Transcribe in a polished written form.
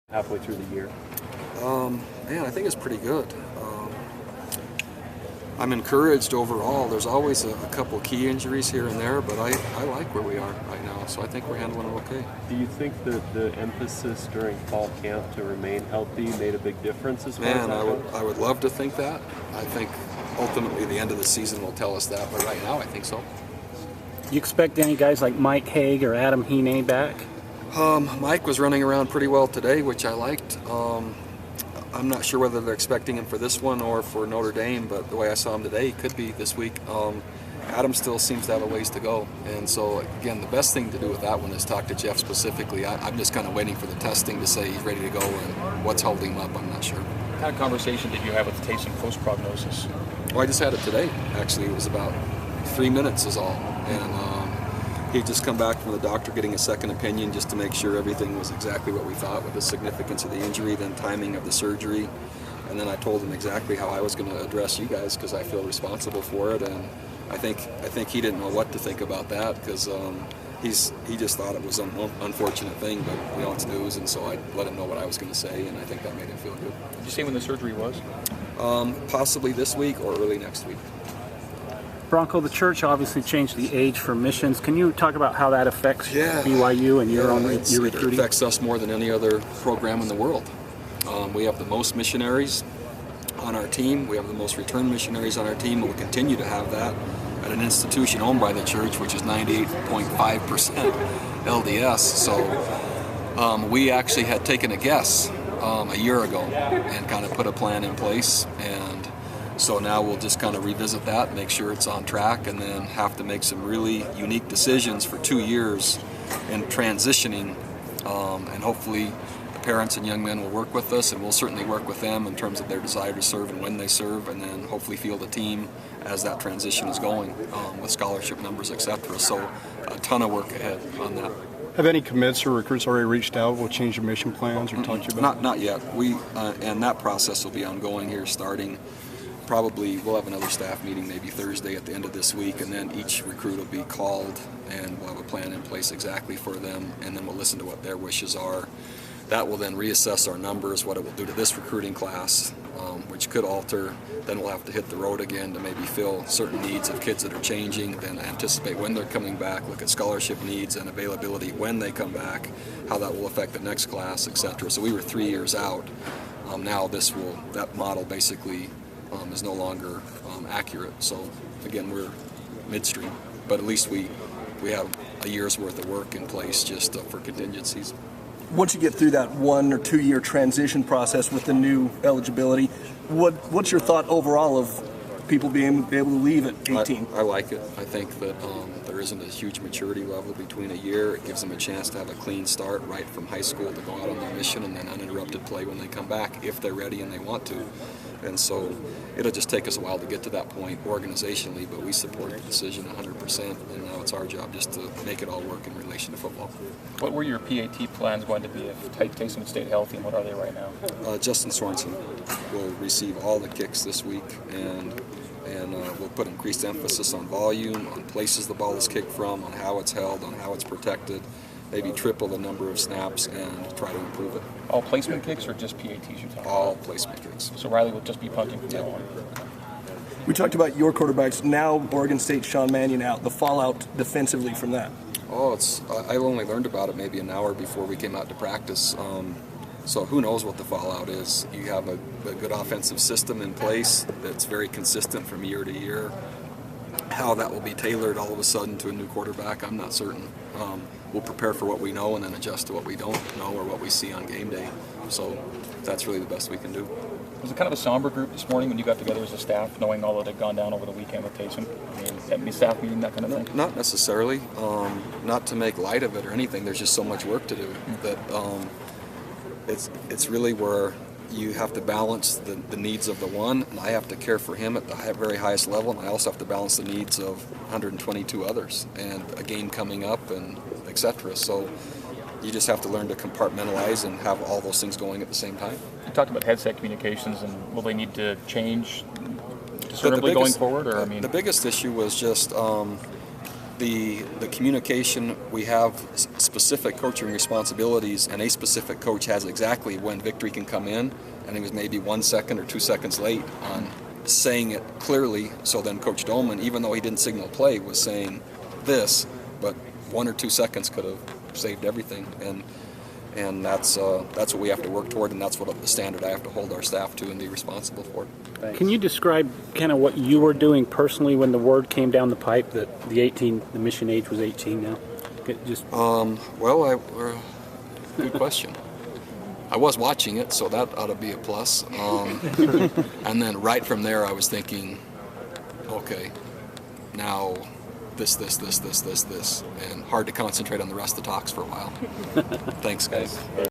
halfway through the year? Man, I think it's pretty good. I'm encouraged overall. There's always a couple key injuries here and there, but I like where we are right now, so I think we're handling it okay. Do you think that the emphasis during fall camp to remain healthy made a big difference as far as that goes? I would love to think that. I think ultimately the end of the season will tell us that, but right now I think so. Do you expect any guys like Mike Haig or Adam Heaney back? Mike was running around pretty well today, which I liked. I'm not sure whether they're expecting him for this one or for Notre Dame, but the way I saw him today, he could be this week. Adam still seems to have a ways to go. And so, again, the best thing to do with that one is talk to Jeff specifically. I'm just kind of waiting for the testing to say he's ready to go, and what's holding him up, I'm not sure. What kind of conversation did you have with Taysom post-prognosis? Well, I just had it today, actually. It was about 3 minutes is all. And he'd just come back from the doctor getting a second opinion just to make sure everything was exactly what we thought with the significance of the injury, then timing of the surgery. And then I told him exactly how I was going to address you guys because I feel responsible for it. And I think he didn't know what to think about that because he just thought it was an unfortunate thing, but it's news, and so I let him know what I was going to say, and I think that made him feel good. Did you say when the surgery was? Possibly this week or early next week. Bronco, the church obviously changed the age for missions. Can you talk about how that affects BYU and your recruiting? It affects us more than any other program in the world. We have the most missionaries on our team. We have the most returned missionaries on our team, and we'll continue to have that at an institution owned by the church, which is 98.5% LDS. So we actually had taken a guess a year ago and kind of put a plan in place, and so now we'll just kind of revisit that, make sure it's on track, and then have to make some really unique decisions for 2 years in transitioning. And hopefully the parents and young men will work with us, and we'll certainly work with them in terms of their desire to serve and when they serve, and then hopefully field a team as that transition is going with scholarship numbers, etc. So a ton of work ahead on that. Have any commits or recruits already reached out? Will change your mission plans or talk to you about? Not yet. And that process will be ongoing here starting. Probably we'll have another staff meeting maybe Thursday at the end of this week, and then each recruit will be called and we'll have a plan in place exactly for them, and then we'll listen to what their wishes are. That will then reassess our numbers, what it will do to this recruiting class, which could alter. Then we'll have to hit the road again to maybe fill certain needs of kids that are changing, then anticipate when they're coming back, look at scholarship needs and availability when they come back, how that will affect the next class, etc. So we were 3 years out. Now that model basically is no longer accurate. So again, we're midstream, but at least we have a year's worth of work in place just for contingencies. Once you get through that 1 or 2 year transition process with the new eligibility, what's your thought overall of people being able to leave at 18? I like it. I think that there isn't a huge maturity level between a year. It gives them a chance to have a clean start right from high school to go out on their mission and then uninterrupted play when they come back if they're ready and they want to. And so it'll just take us a while to get to that point organizationally, but we support the decision 100%, and now it's our job just to make it all work in relation to football. What were your PAT plans going to be if Taysom had stayed healthy, and what are they right now? Justin Sorensen will receive all the kicks this week, and we'll put increased emphasis on volume, on places the ball is kicked from, on how it's held, on how it's protected, maybe triple the number of snaps and try to improve it. All placement kicks or just PATs you're talking about? All placement kicks. So Riley will just be punting from now on? We talked about your quarterbacks. Now Oregon State, Sean Mannion out. The fallout defensively from that. I only learned about it maybe an hour before we came out to practice. So who knows what the fallout is. You have a good offensive system in place that's very consistent from year to year. How that will be tailored all of a sudden to a new quarterback, I'm not certain. We'll prepare for what we know and then adjust to what we don't know or what we see on game day. So that's really the best we can do. Was it kind of a somber group this morning when you got together as a staff, knowing all that had gone down over the weekend with Taysom? I mean, staff meeting, that kind of thing? Not necessarily. Not to make light of it or anything. There's just so much work to do that it's really where you have to balance the needs of the one, and I have to care for him at the very highest level, and I also have to balance the needs of 122 others and a game coming up and etc. So you just have to learn to compartmentalize and have all those things going at the same time. You talked about headset communications, and will they need to change discernibly going forward? Or the biggest issue was just the communication, we have specific coaching responsibilities, and a specific coach has exactly when victory can come in, and he was maybe 1 second or 2 seconds late on saying it clearly. So then Coach Dolman, even though he didn't signal play, was saying this, but 1 or 2 seconds could have saved everything, and that's what we have to work toward, and that's what the standard I have to hold our staff to and be responsible for. Can you describe kind of what you were doing personally when the word came down the pipe that the mission age was 18 now? Good question. I was watching it, so that ought to be a plus. And then right from there, I was thinking, okay, now this, and hard to concentrate on the rest of the talks for a while. Thanks, guys.